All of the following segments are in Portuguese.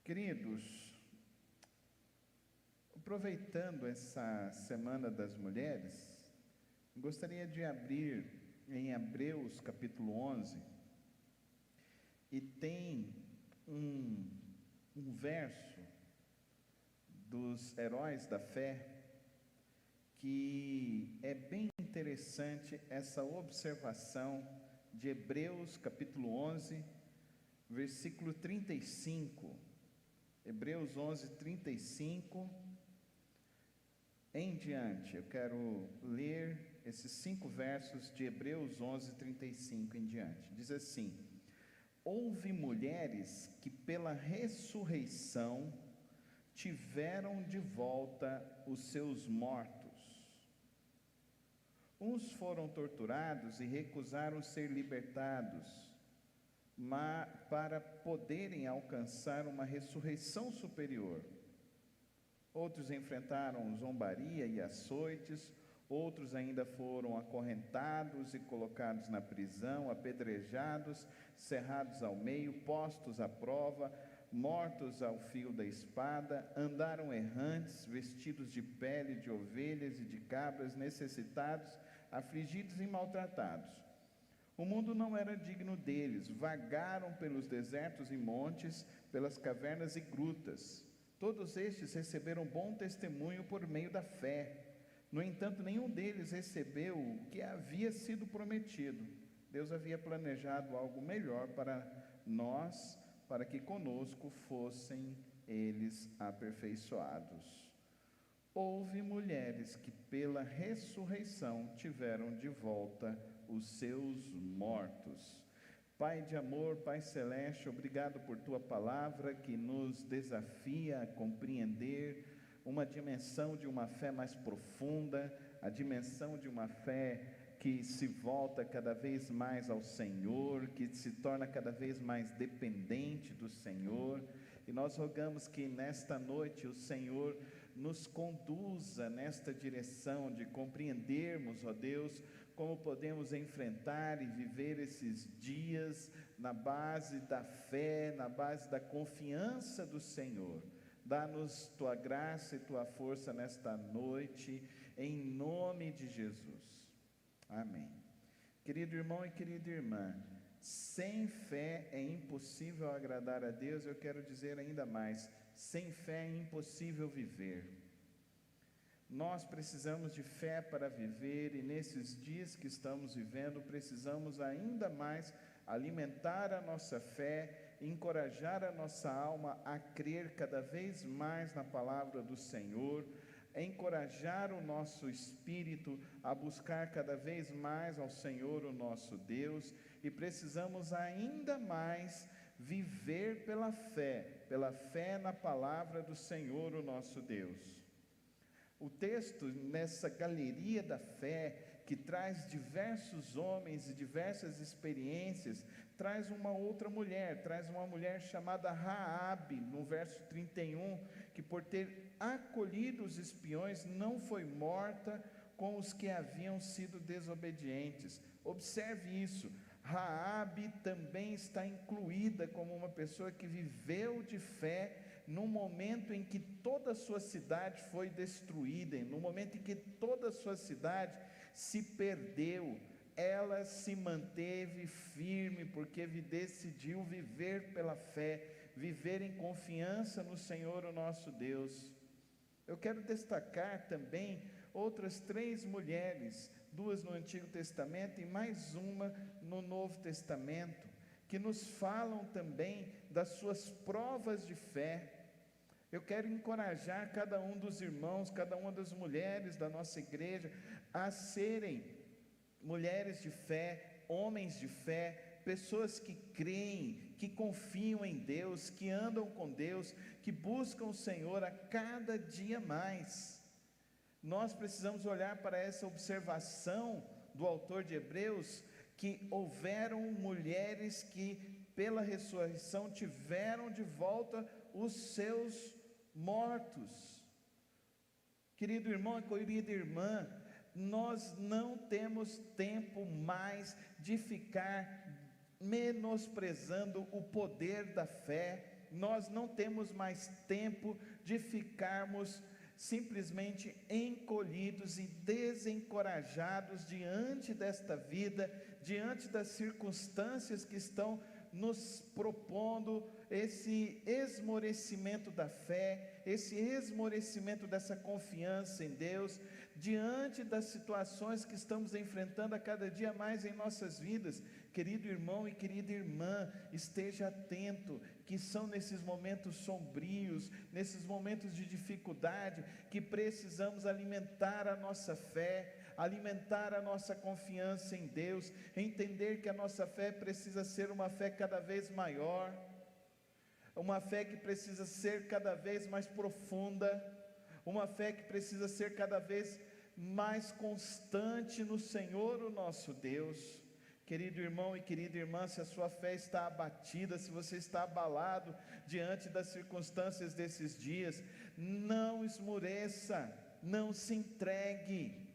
Queridos, aproveitando essa Semana das Mulheres, gostaria de abrir em Hebreus capítulo 11, e tem um verso dos heróis da fé que é bem interessante essa observação de Hebreus capítulo 11, versículo 35. Hebreus 11, 35 em diante. Eu quero ler esses 5 versos de Hebreus 11, 35 em diante. Diz assim: houve mulheres que pela ressurreição tiveram de volta os seus mortos. Uns foram torturados e recusaram ser libertados, mas para poderem alcançar uma ressurreição superior. Outros enfrentaram zombaria e açoites, outros ainda foram acorrentados e colocados na prisão, apedrejados, cerrados ao meio, postos à prova, mortos ao fio da espada, andaram errantes, vestidos de pele de ovelhas e de cabras, necessitados, afligidos e maltratados. O mundo não era digno deles, vagaram pelos desertos e montes, pelas cavernas e grutas. Todos estes receberam bom testemunho por meio da fé. No entanto, nenhum deles recebeu o que havia sido prometido. Deus havia planejado algo melhor para nós, para que conosco fossem eles aperfeiçoados. Houve mulheres que pela ressurreição tiveram de volta os seus mortos. Pai de amor, Pai celeste, obrigado por tua palavra que nos desafia a compreender uma dimensão de uma fé mais profunda, a dimensão de uma fé que se volta cada vez mais ao Senhor, que se torna cada vez mais dependente do Senhor. E nós rogamos que nesta noite o Senhor nos conduza nesta direção de compreendermos, ó Deus, como podemos enfrentar e viver esses dias na base da fé, na base da confiança do Senhor. Dá-nos tua graça e tua força nesta noite, em nome de Jesus. Amém. Querido irmão e querida irmã, sem fé é impossível agradar a Deus. Eu quero dizer ainda mais, sem fé é impossível viver. Nós precisamos de fé para viver, e nesses dias que estamos vivendo, precisamos ainda mais alimentar a nossa fé, encorajar a nossa alma a crer cada vez mais na palavra do Senhor, encorajar o nosso espírito a buscar cada vez mais ao Senhor, o nosso Deus, e precisamos ainda mais viver pela fé na palavra do Senhor, o nosso Deus. O texto, nessa galeria da fé, que traz diversos homens e diversas experiências, traz uma outra mulher, traz uma mulher chamada Raabe, no verso 31, que por ter acolhido os espiões, não foi morta com os que haviam sido desobedientes. Observe isso, Raabe também está incluída como uma pessoa que viveu de fé, no momento em que toda a sua cidade foi destruída, no momento em que toda a sua cidade se perdeu, ela se manteve firme, porque decidiu viver pela fé, viver em confiança no Senhor, o nosso Deus. Eu quero destacar também outras 3 mulheres, 2 no Antigo Testamento e mais uma no Novo Testamento, que nos falam também das suas provas de fé. Eu quero encorajar cada um dos irmãos, cada uma das mulheres da nossa igreja, a serem mulheres de fé, homens de fé, pessoas que creem, que confiam em Deus, que andam com Deus, que buscam o Senhor a cada dia mais. Nós precisamos olhar para essa observação do autor de Hebreus, que houveram mulheres que pela ressurreição tiveram de volta os seus mortos. Querido irmão e querida irmã, nós não temos tempo mais de ficar menosprezando o poder da fé. nós não temos mais tempo de ficarmos simplesmente encolhidos e desencorajados diante desta vida, diante das circunstâncias que estão nos propondo esse esmorecimento da fé, esse esmorecimento dessa confiança em Deus, diante das situações que estamos enfrentando a cada dia mais em nossas vidas. Querido irmão e querida irmã, esteja atento, que são nesses momentos sombrios, nesses momentos de dificuldade, que precisamos alimentar a nossa fé, alimentar a nossa confiança em Deus, entender que a nossa fé precisa ser uma fé cada vez maior, uma fé que precisa ser cada vez mais profunda, uma fé que precisa ser cada vez mais constante no Senhor, o nosso Deus. Querido irmão e querida irmã, se a sua fé está abatida, se você está abalado diante das circunstâncias desses dias, não esmoreça, não se entregue.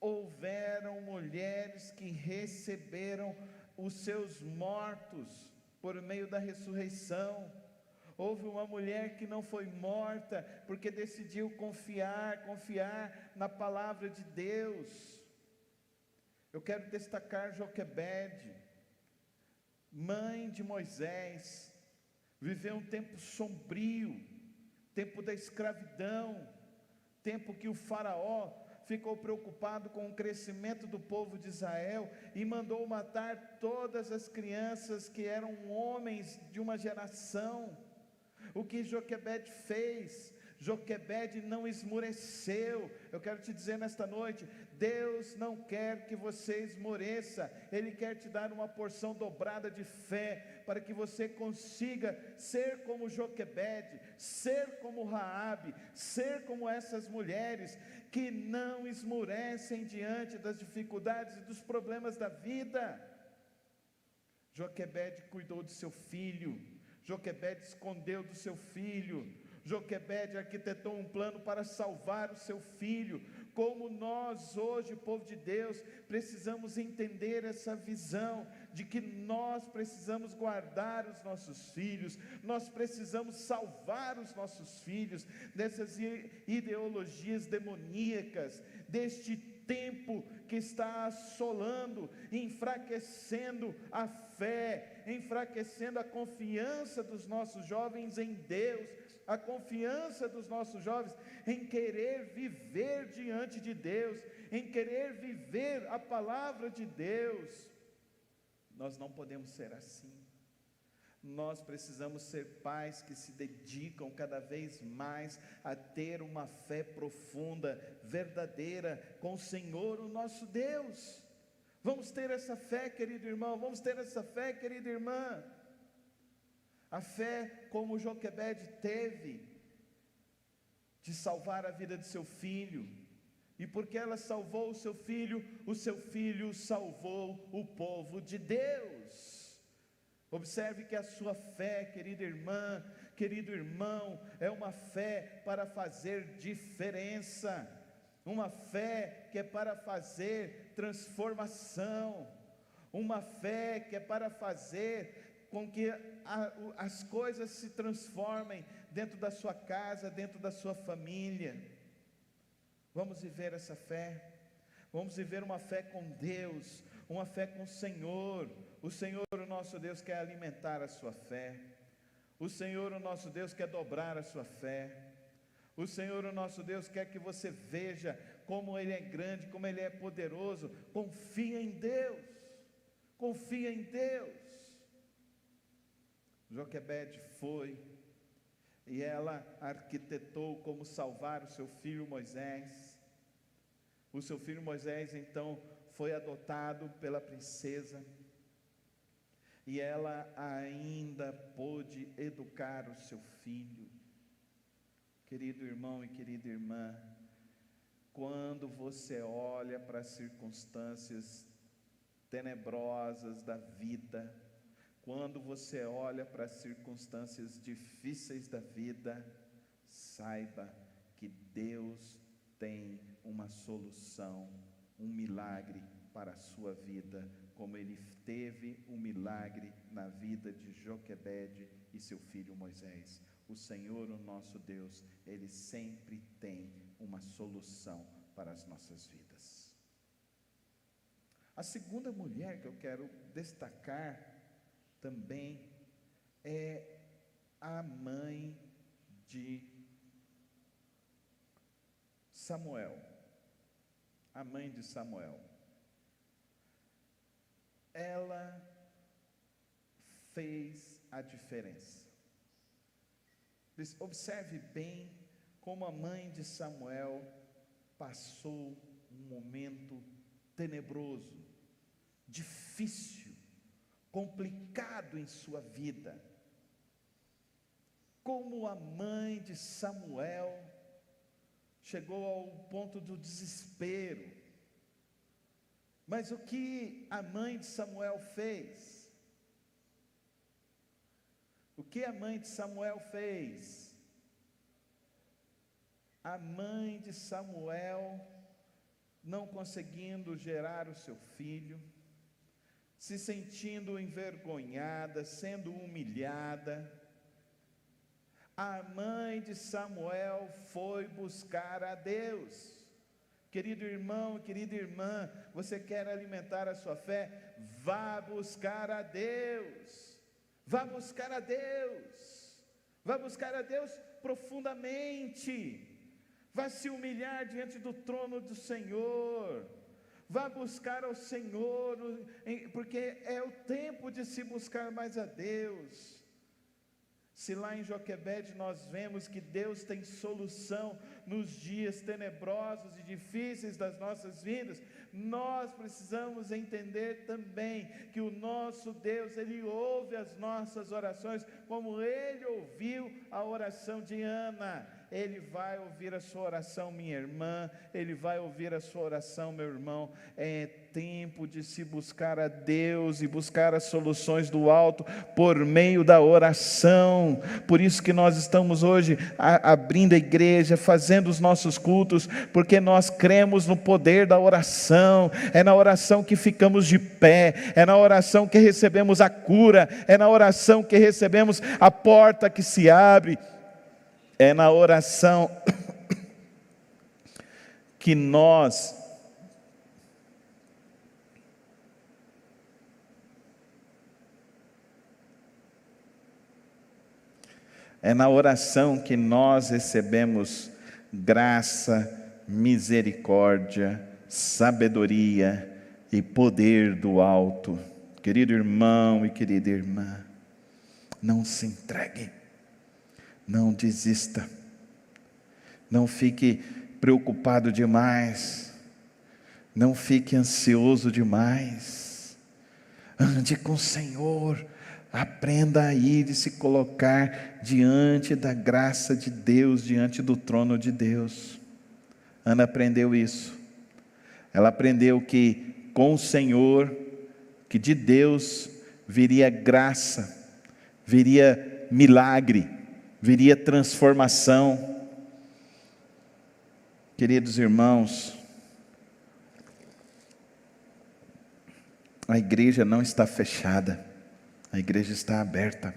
Houveram mulheres que receberam os seus mortos por meio da ressurreição. Houve uma mulher que não foi morta porque decidiu confiar na palavra de Deus. Eu quero destacar Joquebede, mãe de Moisés, viveu um tempo sombrio, tempo da escravidão, tempo que o faraó ficou preocupado com o crescimento do povo de Israel e mandou matar todas as crianças que eram homens de uma geração. O que Joquebede fez? Joquebede não esmoreceu. Eu quero te dizer nesta noite, Deus não quer que você esmoreça, Ele quer te dar uma porção dobrada de fé, para que você consiga ser como Joquebede, ser como Raabe, ser como essas mulheres, que não esmorecem diante das dificuldades e dos problemas da vida. Joquebede cuidou de seu filho, Joquebede escondeu do seu filho, Joquebede arquitetou um plano para salvar o seu filho. Como nós hoje, povo de Deus, precisamos entender essa visão de que nós precisamos guardar os nossos filhos, nós precisamos salvar os nossos filhos dessas ideologias demoníacas, deste tempo que está assolando, enfraquecendo a fé, enfraquecendo a confiança dos nossos jovens em Deus, a confiança dos nossos jovens em querer viver diante de Deus, em querer viver a palavra de Deus. Nós não podemos ser assim. Nós precisamos ser pais que se dedicam cada vez mais a ter uma fé profunda, verdadeira, com o Senhor, o nosso Deus. Vamos ter essa fé, querido irmão, vamos ter essa fé, querida irmã. A fé como Joquebede teve, de salvar a vida de seu filho, e porque ela salvou o seu filho salvou o povo de Deus. Observe que a sua fé, querida irmã, querido irmão, é uma fé para fazer diferença, uma fé que é para fazer transformação, uma fé que é para fazer com que as coisas se transformem dentro da sua casa, dentro da sua família. Vamos viver essa fé, vamos viver uma fé com Deus, uma fé com o Senhor. O Senhor, o nosso Deus, quer alimentar a sua fé, o Senhor, o nosso Deus, quer dobrar a sua fé, o Senhor, o nosso Deus, quer que você veja como Ele é grande, como Ele é poderoso. Confia em Deus, confia em Deus. Joquebede foi, e ela arquitetou como salvar o seu filho Moisés. O seu filho Moisés então foi adotado pela princesa, e ela ainda pôde educar o seu filho. Querido irmão e querida irmã, quando você olha para as circunstâncias tenebrosas da vida, quando você olha para as circunstâncias difíceis da vida, saiba que Deus tem uma solução, um milagre para a sua vida como ele teve um milagre na vida de Joquebede e seu filho Moisés. O Senhor, o nosso Deus, ele sempre tem uma solução para as nossas vidas. A segunda mulher que eu quero destacar também é a mãe de Samuel. A mãe de Samuel. Ela fez a diferença. Observe bem como a mãe de Samuel passou um momento tenebroso, difícil, complicado em sua vida. Como a mãe de Samuel chegou ao ponto do desespero. Mas o que a mãe de Samuel fez? O que a mãe de Samuel fez? A mãe de Samuel, não conseguindo gerar o seu filho, se sentindo envergonhada, sendo humilhada, a mãe de Samuel foi buscar a Deus. Querido irmão, querida irmã, você quer alimentar a sua fé? Vá buscar a Deus. Vá buscar a Deus. Vá buscar a Deus profundamente. Vá se humilhar diante do trono do Senhor. Vá buscar ao Senhor, porque é o tempo de se buscar mais a Deus. Se lá em Joquebede nós vemos que Deus tem solução nos dias tenebrosos e difíceis das nossas vidas, nós precisamos entender também que o nosso Deus, Ele ouve as nossas orações, como Ele ouviu a oração de Ana. Ele vai ouvir a sua oração, minha irmã, Ele vai ouvir a sua oração, meu irmão. É tempo de se buscar a Deus e buscar as soluções do alto por meio da oração. Por isso que nós estamos hoje abrindo a igreja, fazendo os nossos cultos, porque nós cremos no poder da oração. É na oração que ficamos de pé, é na oração que recebemos a cura, é na oração que recebemos a porta que se abre. É na oração que nós recebemos graça, misericórdia, sabedoria e poder do alto. Querido irmão e querida irmã, não se entregue. Não desista, não fique preocupado demais, não fique ansioso demais, ande com o Senhor, aprenda a ir e se colocar diante da graça de Deus, diante do trono de Deus. Ana aprendeu isso, ela aprendeu que com o Senhor, que de Deus viria graça, viria milagre, viria transformação. Queridos irmãos, a igreja não está fechada, a igreja está aberta.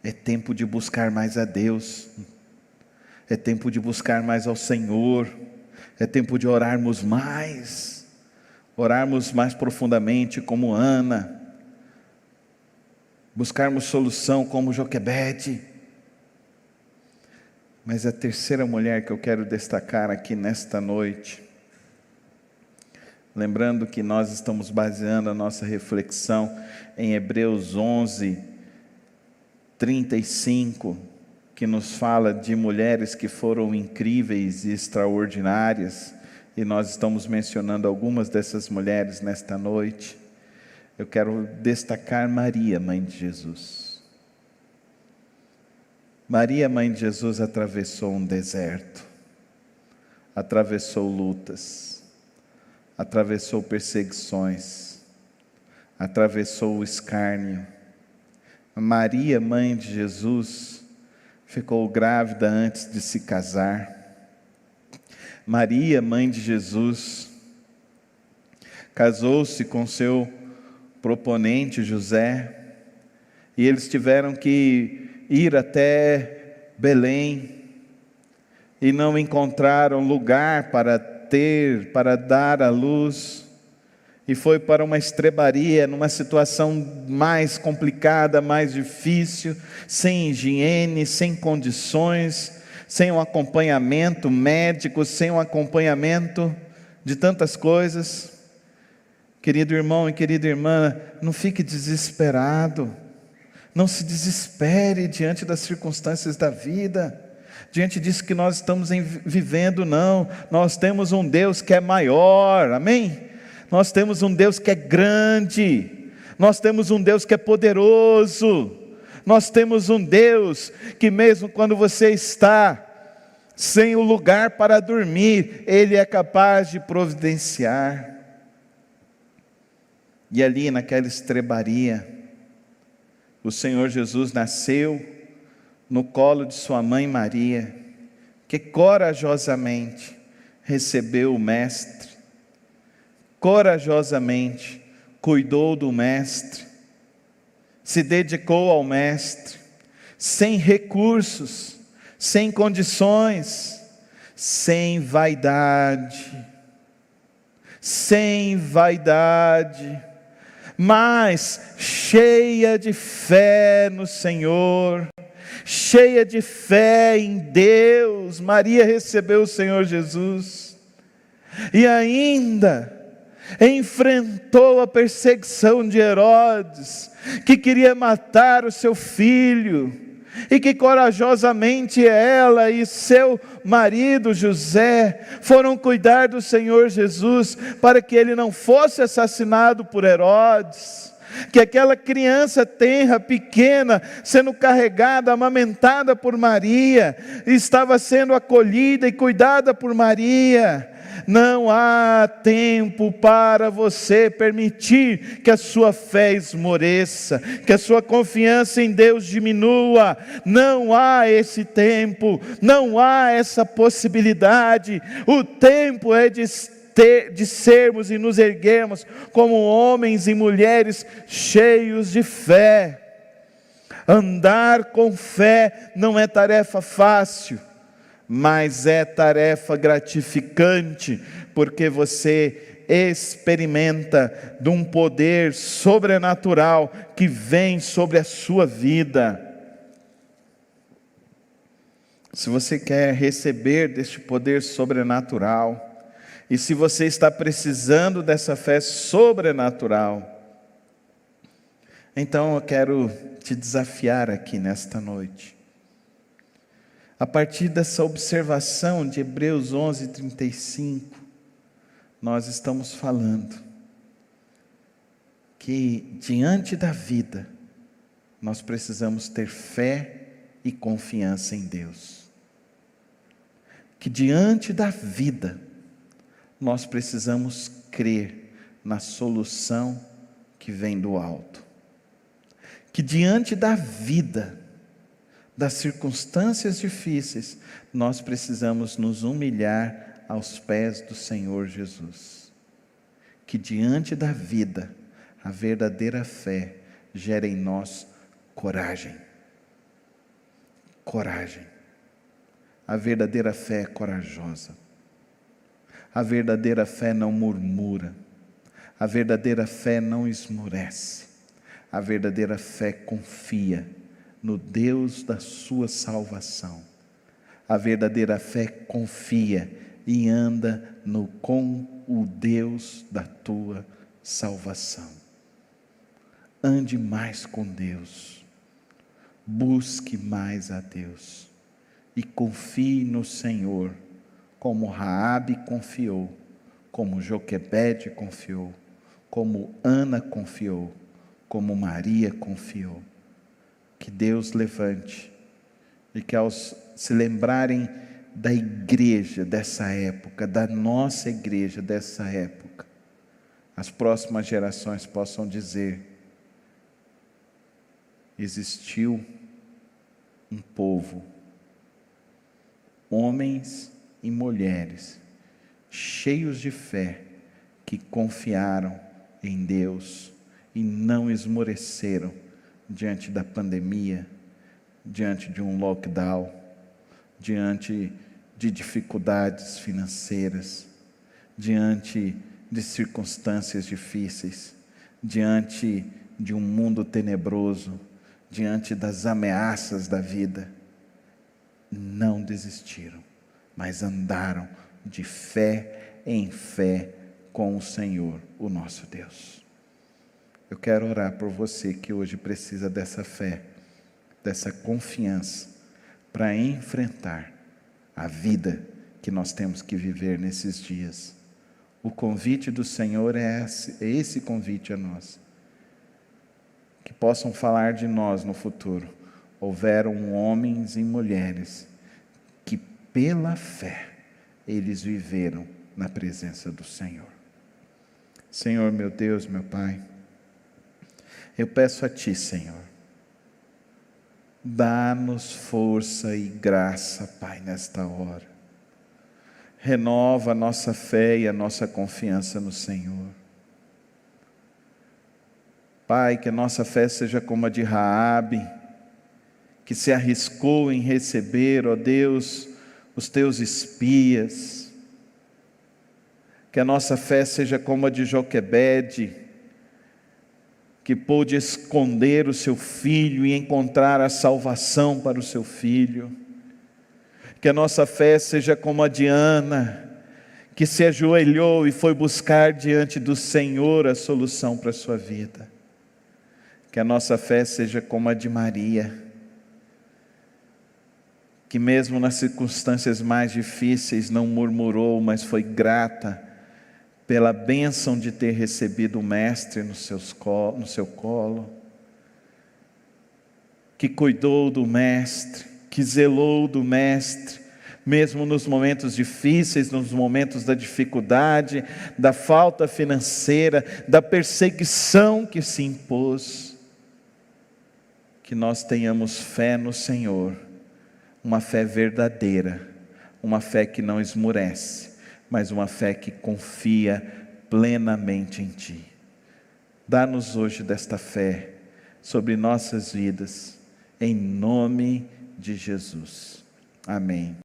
É tempo de buscar mais a Deus, é tempo de buscar mais ao Senhor, é tempo de orarmos mais profundamente como Ana, buscarmos solução como Joquebede. Mas a terceira mulher que eu quero destacar aqui nesta noite, lembrando que nós estamos baseando a nossa reflexão em Hebreus 11:35, que nos fala de mulheres que foram incríveis e extraordinárias, e nós estamos mencionando algumas dessas mulheres nesta noite. Eu quero destacar Maria, mãe de Jesus. Maria, mãe de Jesus, atravessou um deserto, atravessou lutas, atravessou perseguições, atravessou o escárnio. Maria, mãe de Jesus, ficou grávida antes de se casar. Maria, mãe de Jesus, casou-se com seu proponente José, e eles tiveram que ir até Belém, e não encontraram lugar para dar à luz, e foi para uma estrebaria, numa situação mais complicada, mais difícil, sem higiene, sem condições, sem um acompanhamento médico, sem um acompanhamento de tantas coisas. Querido irmão e querida irmã, não fique desesperado, não se desespere diante das circunstâncias da vida, diante disso que nós estamos vivendo, não. Nós temos um Deus que é maior, amém? Nós temos um Deus que é grande, nós temos um Deus que é poderoso, nós temos um Deus que mesmo quando você está sem o lugar para dormir, Ele é capaz de providenciar. E ali naquela estrebaria, o Senhor Jesus nasceu no colo de sua mãe Maria, que corajosamente recebeu o Mestre, corajosamente cuidou do Mestre, se dedicou ao Mestre, sem recursos, sem condições, sem vaidade, mas cheia de fé no Senhor, cheia de fé em Deus. Maria recebeu o Senhor Jesus, e ainda enfrentou a perseguição de Herodes, que queria matar o seu filho, e que corajosamente ela e seu marido José foram cuidar do Senhor Jesus, para que ele não fosse assassinado por Herodes, que aquela criança tenra, pequena, sendo carregada, amamentada por Maria, estava sendo acolhida e cuidada por Maria. Não há tempo para você permitir que a sua fé esmoreça, que a sua confiança em Deus diminua. Não há esse tempo, não há essa possibilidade. O tempo é de sermos e nos erguermos como homens e mulheres cheios de fé. Andar com fé não é tarefa fácil, mas é tarefa gratificante, porque você experimenta de um poder sobrenatural que vem sobre a sua vida. Se você quer receber deste poder sobrenatural, e se você está precisando dessa fé sobrenatural, então eu quero te desafiar aqui nesta noite. A partir dessa observação de Hebreus 11:35, nós estamos falando que diante da vida, nós precisamos ter fé e confiança em Deus. Que diante da vida, nós precisamos crer na solução que vem do alto. Que diante da vida, das circunstâncias difíceis, nós precisamos nos humilhar aos pés do Senhor Jesus. Que diante da vida, a verdadeira fé gera em nós coragem. Coragem. A verdadeira fé é corajosa. A verdadeira fé não murmura. A verdadeira fé não esmorece. A verdadeira fé confia no Deus da sua salvação. A verdadeira fé confia e anda com o Deus da tua salvação. Ande mais com Deus, busque mais a Deus e confie no Senhor, como Raabe confiou, como Joquebede confiou, como Ana confiou, como Maria confiou. Que Deus levante, e que ao se lembrarem da igreja dessa época, da nossa igreja dessa época, as próximas gerações possam dizer: existiu um povo, homens e mulheres, cheios de fé, que confiaram em Deus e não esmoreceram diante da pandemia, diante de um lockdown, diante de dificuldades financeiras, diante de circunstâncias difíceis, diante de um mundo tenebroso, diante das ameaças da vida. Não desistiram, mas andaram de fé em fé com o Senhor, o nosso Deus. Eu quero orar por você que hoje precisa dessa fé, dessa confiança, para enfrentar a vida que nós temos que viver nesses dias. O convite do Senhor é esse convite a nós. Que possam falar de nós no futuro. Houveram homens e mulheres que pela fé eles viveram na presença do Senhor. Senhor, meu Deus, meu Pai, eu peço a Ti, Senhor, dá-nos força e graça, Pai, nesta hora. Renova a nossa fé e a nossa confiança no Senhor. Pai, que a nossa fé seja como a de Raabe, que se arriscou em receber, ó Deus, os Teus espias. Que a nossa fé seja como a de Joquebede, que pôde esconder o seu filho e encontrar a salvação para o seu filho. Que a nossa fé seja como a de Ana, que se ajoelhou e foi buscar diante do Senhor a solução para a sua vida. Que a nossa fé seja como a de Maria, que mesmo nas circunstâncias mais difíceis não murmurou, mas foi grata pela bênção de ter recebido o Mestre no seu colo, que cuidou do Mestre, que zelou do Mestre, mesmo nos momentos difíceis, nos momentos da dificuldade, da falta financeira, da perseguição que se impôs. Que nós tenhamos fé no Senhor, uma fé verdadeira, uma fé que não esmurece, mas uma fé que confia plenamente em Ti. Dá-nos hoje desta fé sobre nossas vidas, em nome de Jesus. Amém.